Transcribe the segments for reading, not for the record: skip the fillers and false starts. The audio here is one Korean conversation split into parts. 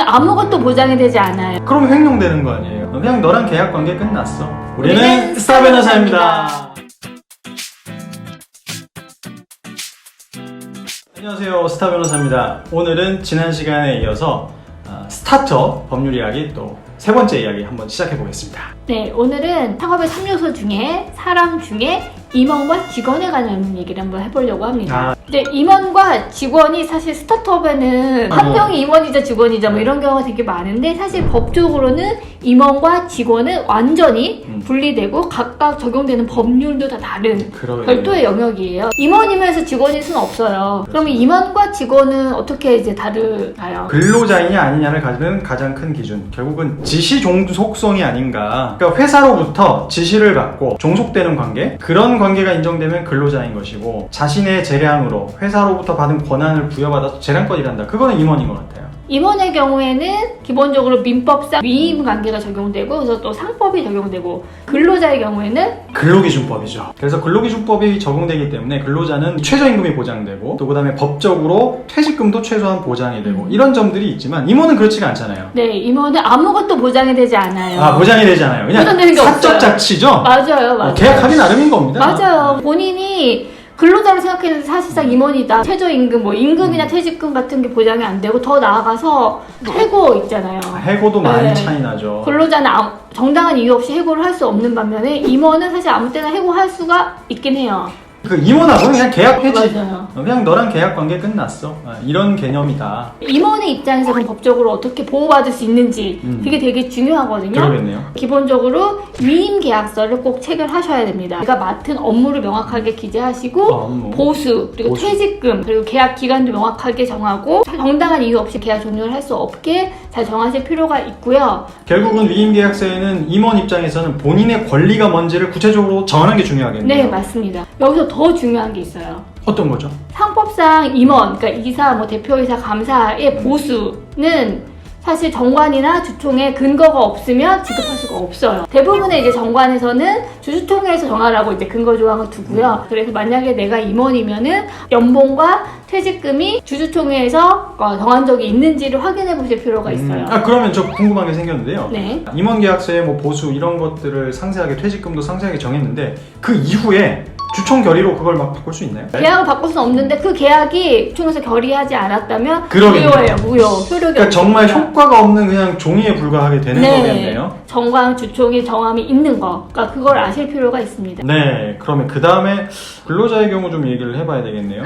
아무것도 보장이 되지 않아요. 그럼 횡령되는 거 아니에요? 그냥 너랑 계약 관계 끝났어. 우리는 스타 변호사입니다. 안녕하세요, 스타 변호사입니다. 오늘은 지난 시간에 이어서 스타트업 법률 이야기 또 세 번째 이야기 한번 시작해 보겠습니다. 네, 오늘은 창업의 3요소 중에 사람 중에 임원과 직원에 관한 얘기를 한번 해보려고 합니다. 근데 임원과 직원이 사실 스타트업에는 한 명이 임원이자 직원이자 뭐 이런 경우가 되게 많은데 사실 법적으로는 임원과 직원은 완전히 분리되고 각각 적용되는 법률도 다 다른 별도의 영역이에요. 임원이면서 직원일 수는 없어요. 그러면 임원과 직원은 어떻게 이제 다르나요? 근로자이냐 아니냐를 가지는 가장 큰 기준, 결국은 지시 종속성이 아닌가. 그러니까 회사로부터 지시를 받고 종속되는 관계, 그런 관계가 인정되면 근로자인 것이고, 자신의 재량으로 회사로부터 받은 권한을 부여받아서 재량권 일한다, 그거는 임원인 것 같아요. 임원의 경우에는 기본적으로 민법상 위임 관계가 적용되고, 그래서 또 상법이 적용되고, 근로자의 경우에는 근로기준법이죠. 그래서 근로기준법이 적용되기 때문에 근로자는 최저임금이 보장되고, 또 그다음에 법적으로 퇴직금도 최소한 보장이 되고, 이런 점들이 있지만 임원은 그렇지가 않잖아요. 네, 임원은 아무것도 보장이 되지 않아요. 보장이 되지 않아요. 그냥 보장되는 게 사적 없어요. 자치죠. 맞아요. 계약하기 나름인 겁니다. 맞아요. 본인이 근로자로 생각했는데 사실상 임원이다. 최저임금, 뭐 임금이나 퇴직금 같은 게 보장이 안 되고, 더 나아가서 해고 있잖아요. 해고도 많이 네. 차이 나죠. 근로자는 정당한 이유 없이 해고를 할 수 없는 반면에 임원은 사실 아무 때나 해고할 수가 있긴 해요. 그 임원하고는 그냥 계약 해지. 맞아요. 그냥 너랑 계약 관계 끝났어. 이런 개념이다. 임원의 입장에서 그럼 법적으로 어떻게 보호받을 수 있는지 그게 되게 중요하거든요. 그러겠네요. 기본적으로 위임 계약서를 꼭 체결하셔야 됩니다. 내가 맡은 업무를 명확하게 기재하시고 업무. 보수, 그리고 보수. 퇴직금, 그리고 계약 기간도 명확하게 정하고 정당한 이유 없이 계약 종료를 할 수 없게 잘 정하실 필요가 있고요. 결국은 위임 계약서에는 임원 입장에서는 본인의 권리가 뭔지를 구체적으로 정하는 게 중요하겠네요. 네, 맞습니다. 여기서 더 중요한 게 있어요. 어떤 거죠? 상법상 임원, 그러니까 이사, 뭐 대표이사, 감사의 보수는 사실 정관이나 주총에 근거가 없으면 지급할 수가 없어요. 대부분의 이제 정관에서는 주주총회에서 정하라고 이제 근거 조항을 두고요. 그래서 만약에 내가 임원이면은 연봉과 퇴직금이 주주총회에서 정한 적이 있는지를 확인해 보실 필요가 있어요. 그러면 저 궁금한 게 생겼는데요. 네. 임원 계약서에 뭐 보수 이런 것들을 상세하게, 퇴직금도 상세하게 정했는데 그 이후에 주총 결의로 그걸 막 바꿀 수 있나요? 계약을 바꿀 수는 없는데 그 계약이 주총에서 결의하지 않았다면 그러겠네요. 무효예요. 무효. 효력이 그러니까 정말 없습니다. 효과가 없는 그냥 종이에 불과하게 되는 거겠네요. 정관 주총의 정함이 있는 거. 그러니까 그걸 아실 필요가 있습니다. 네, 그러면 그 다음에 근로자의 경우 좀 얘기를 해봐야 되겠네요.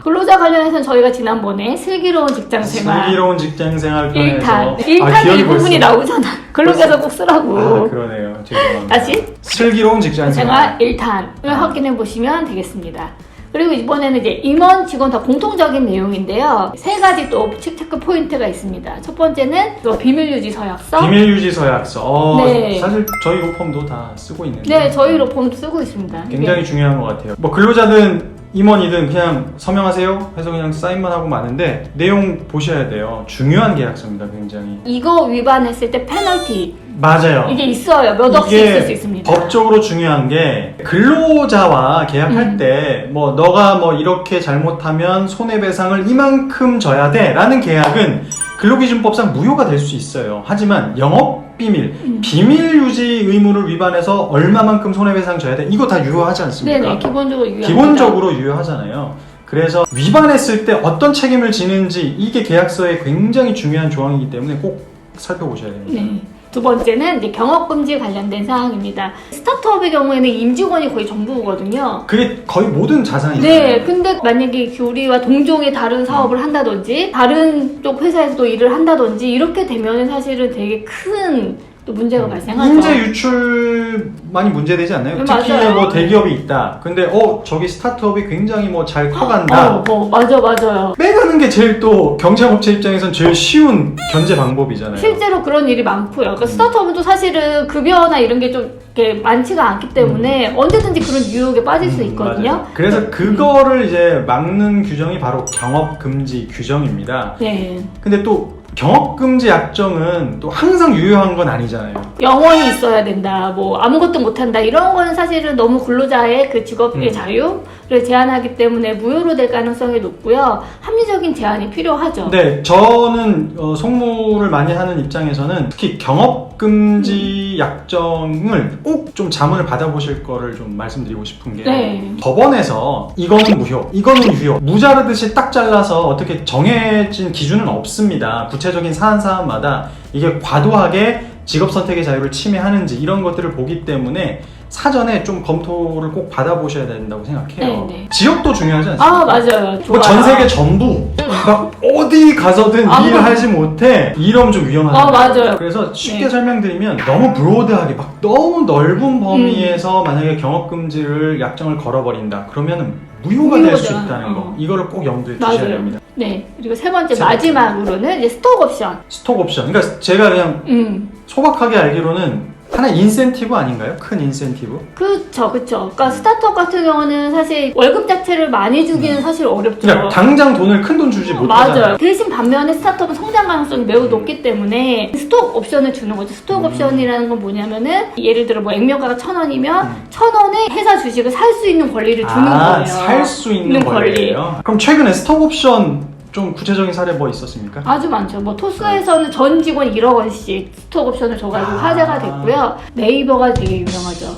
근로자 관련해서는 저희가 지난번에 슬기로운 직장생활 슬기로운 직장생활 편에서 1탄 이 부분이 나오잖아. 근로자가 꼭 쓰라고. 그러네요. 죄송합니다. 다시 슬기로운 직장생활. 생활 1탄을 확인해 보시면 되겠습니다. 그리고 이번에는 이제 임원, 직원 다 공통적인 내용인데요. 세 가지 또 체크 포인트가 있습니다. 첫 번째는 비밀유지 서약서. 비밀유지 서약서. 네. 사실 저희 로펌도 다 쓰고 있는데. 네, 저희 로펌도 쓰고 있습니다. 굉장히 중요한 것 같아요. 뭐 근로자든 임원이든 그냥 서명하세요 해서 그냥 사인만 하고 마는데 내용 보셔야 돼요. 중요한 계약서입니다. 굉장히. 이거 위반했을 때 페널티 맞아요. 이게 있어요. 몇 억씩 있을 수 있습니다. 법적으로 중요한 게 근로자와 계약할 때 뭐 너가 뭐 이렇게 잘못하면 손해배상을 이만큼 져야 돼 라는 계약은 근로기준법상 무효가 될 수 있어요. 하지만 영업비밀, 비밀유지 의무를 위반해서 얼마만큼 손해배상 져야 돼, 이거 다 유효하지 않습니까? 네네, 기본적으로 유효합니다. 기본적으로 유효하잖아요. 그래서 위반했을 때 어떤 책임을 지는지, 이게 계약서에 굉장히 중요한 조항이기 때문에 꼭 살펴보셔야 됩니다. 네. 두 번째는 이제 경업금지 관련된 사항입니다. 스타트업의 경우에는 임직원이 거의 전부거든요. 그게 거의 모든 자산이죠. 네, 근데 만약에 우리와 동종의 다른 사업을 한다든지 다른 쪽 회사에서도 일을 한다든지 이렇게 되면 사실은 되게 큰 또 문제가 발생하죠. 인재 유출 많이 문제되지 않나요? 네, 특히 맞아요. 뭐 대기업이 있다. 근데 저기 스타트업이 굉장히 뭐 잘 커간다. 맞아요. 빼가는 게 제일 또 경쟁업체 입장에선 제일 쉬운 견제 방법이잖아요. 실제로 그런 일이 많고요. 그러니까 스타트업은 또 사실은 급여나 이런 게 좀 많지가 않기 때문에 언제든지 그런 유혹에 빠질 수 있거든요. 맞아요. 그래서 그거를 이제 막는 규정이 바로 경업금지 규정입니다. 네. 근데 또 경업금지 약정은 또 항상 유효한 건 아니잖아요. 영원히 있어야 된다, 뭐 아무것도 못한다 이런 거는 사실은 너무 근로자의 그 직업의 자유를 제한하기 때문에 무효로 될 가능성이 높고요. 합리적인 제한이 필요하죠. 네, 저는 송무를 많이 하는 입장에서는 특히 경업금지 약정을 꼭 좀 자문을 받아보실 거를 좀 말씀드리고 싶은 게 네. 법원에서 이거는 무효, 이거는 유효, 무자르듯이 딱 잘라서 어떻게 정해진 기준은 없습니다. 구체적인 사안마다 이게 과도하게 직업 선택의 자유를 침해하는지 이런 것들을 보기 때문에 사전에 좀 검토를 꼭 받아보셔야 된다고 생각해요. 네. 지역도 중요하지 않습니까? 아, 맞아요. 뭐 전 세계 전부 막 어디 가서든 아무것도- 일하지 못해 이러면 좀 위험하다. 맞아요. 그래서 쉽게 네. 설명드리면 너무 브로드하게 막 너무 넓은 범위에서 만약에 경업금지를 약정을 걸어버린다 그러면은 무효가 될 수 무효죠. 있다는 거 이거를 꼭 염두에 두셔야 맞아요. 됩니다. 네. 그리고 세 번째 세 번째. 마지막으로는 이제 스톡 옵션. 스톡 옵션. 그러니까 제가 그냥 소박하게 알기로는 하나의 인센티브 아닌가요? 큰 인센티브? 그쵸. 그러니까 스타트업 같은 경우는 사실 월급 자체를 많이 주기는 사실 어렵죠. 그러니까 당장 돈을 큰 돈 주지 못하잖아요. 맞아요. 대신 반면에 스타트업은 성장 가능성이 매우 높기 때문에 스톡 옵션을 주는 거죠. 스톡 옵션이라는 건 뭐냐면은 예를 들어 뭐 액면가가 1,000원이면 1,000원에 회사 주식을 살 수 있는 권리를 주는 거예요. 살 수 있는 권리예요. 그럼 최근에 스톡 옵션 좀 구체적인 사례 뭐 있었습니까? 아주 많죠. 뭐 토스에서는 전 직원 1억 원씩 스톡 옵션을 줘가지고 화제가 됐고요. 네이버가 되게 유명하죠.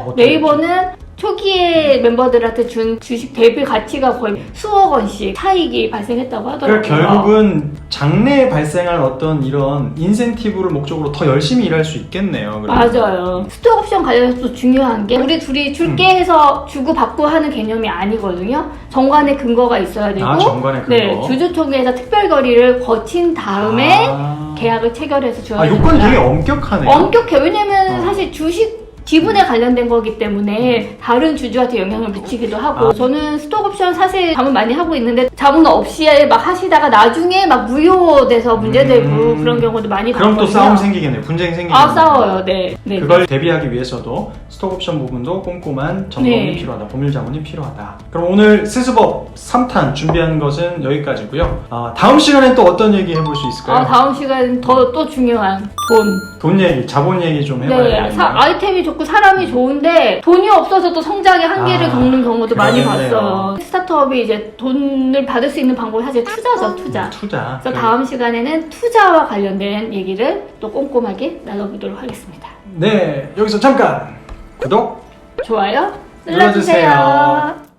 어떻게 네이버는 초기에 멤버들한테 준 주식 대비 가치가 거의 수억 원씩 차익이 발생했다고 하더라고요. 그러니까 결국은 장래에 발생할 어떤 이런 인센티브를 목적으로 더 열심히 일할 수 있겠네요. 그러면. 맞아요. 스톡 옵션 관련해서 또 중요한 게 우리 둘이 줄게 해서 주고 받고 하는 개념이 아니거든요. 정관의 근거가 있어야 되고 정관의 근거. 네, 주주총회에서 특별 거리를 거친 다음에 계약을 체결해서 줘야 됩니다. 요건이 되게 엄격하네요. 엄격해. 왜냐면 사실 주식 지분에 관련된 거기 때문에 다른 주주한테 영향을 미치기도 하고 저는 스톡 옵션 사실 자문 많이 하고 있는데 자문 없이 막 하시다가 나중에 막 무효돼서 문제되고 그런 경우도 많이 그럼 또 봤거든요. 싸움 생기겠네요. 분쟁이 생기겠네요. 싸워요. 네. 그걸 대비하기 위해서도 스톡 옵션 부분도 꼼꼼한 점검이 네. 필요하다. 법률 자문이 필요하다. 그럼 오늘 스스법 3탄 준비한 것은 여기까지고요. 다음 시간에 또 어떤 얘기 해볼 수 있을까요? 다음 시간 또 중요한 돈 얘기, 자본 얘기 좀 해봐야 네, 되겠네요. 아이템이 좋고 사람이 좋은데 돈이 없어서 또 성장의 한계를 겪는 경우도 많이 그러겠네요. 봤어요. 스타트업이 이제 돈을 받을 수 있는 방법이 사실 투자죠, 투자. 투자. 그래서 다음 시간에는 투자와 관련된 얘기를 또 꼼꼼하게 나눠보도록 하겠습니다. 네, 여기서 잠깐 구독 좋아요 눌러주세요. 눌러주세요.